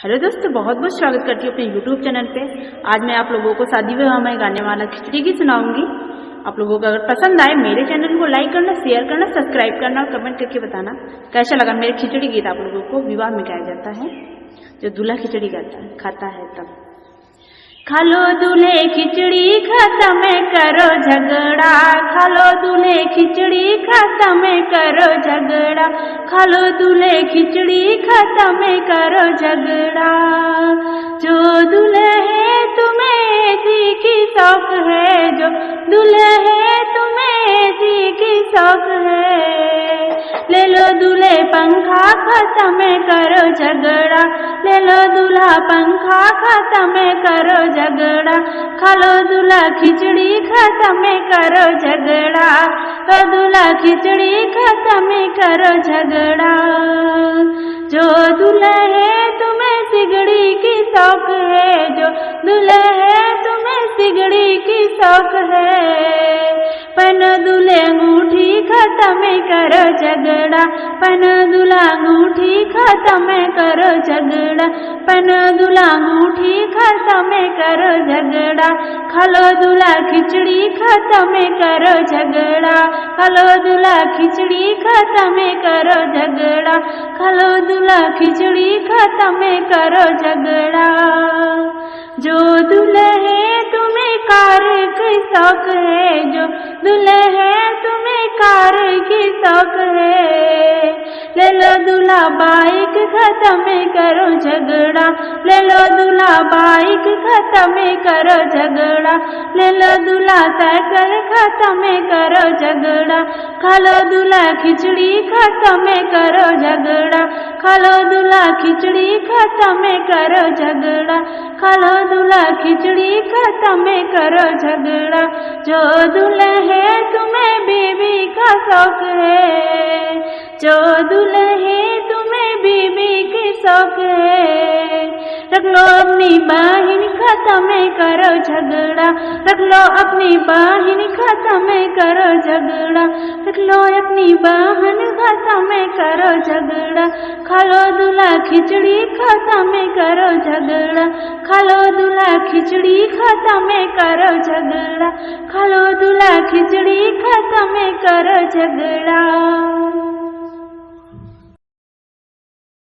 Hello दोस्तों, बहुत बहुत स्वागत करती हूँ अपने यूट्यूब चैनल पे। आज मैं आप लोगों को शादी विवाह में गाने वाला खिचड़ी की सुनाऊंगी। आप लोगों को अगर पसंद आए मेरे चैनल को लाइक करना, शेयर करना, सब्सक्राइब करना और कमेंट करके बताना कैसा लगा मेरे खिचड़ी गीत। आप लोगों को विवाह में गाया जाता है, जो दूल्हा खिचड़ी खाता है तब। खालो दूल्हे खिचड़ी खत्म करो झगड़ा, खालो दूल्हे खिचड़ी खत्म करो झगड़ा, खालो दूल्हे खिचड़ी खत्म करो झगड़ा। जो दूल्हे है तुम्हें जी की शौक है, जो दूल्हे है तुम्हें जी की शौक है, ले लो दूल्हे पंखा खत्म करो झगड़ा, ले लो दूल्हा पंखा खत्म करो झगड़ा, खालो दूल्हा खिचड़ी खत्म करो झगड़ा, तो दूल्हा खिचड़ी खत्म करो झगड़ा। जो दूल्हा है तुम्हें सिगड़ी की शौक है, जो दूल्हा है तुम्हें सिगड़ी की शौक है, पन दूल्हे अंगूठी खत्म करो झगड़ा, पन दूल्हा अंगूठी खत्म करो झगड़ा, पन दूल्हा अंगूठी खत्म करो झगड़ा, खालो दूल्हा खिचड़ी खत्म करो झगड़ा, खालो दूल्हा खिचड़ी खत्म करो झगड़ा, खालो दूल्हा खिचड़ी खत्म करो झगड़ा। जो दूल्हे है तुम्हें कार की शौक है, जो दूल्हे है तुम्हें कार की शौक है, ले लो दूल्हा बाइक खत्म करो झगड़ा, ले लो दूल्हा बाइक खत्म करो झगड़ा, ले लो दूल्हा साइकिल खत्म करो झगड़ा, खालो दूल्हा खिचड़ी खत्म करो झगड़ा, खालो दूल्हा खिचड़ी खत्म करो झगड़ा, खालो दूल्हा खिचड़ी खत्म करो झगड़ा। जो दूल्हे है तुम्हें बीबी का शौक है, जो दूल्हे है तुम्हें बीबी की शौक है, रख लो अपनी बहन खत्म करो झगड़ा, रख लो अपनी बहन खत्म करो झगड़ा, रख लो अपनी बहन खत्म करो झगड़ा, खालो दूल्हा खिचड़ी खत्म करो झगड़ा, खालो दूल्हा खिचड़ी खत्म करो झगड़ा, खालो दूल्हा खिचड़ी खत्म करो झगड़ा।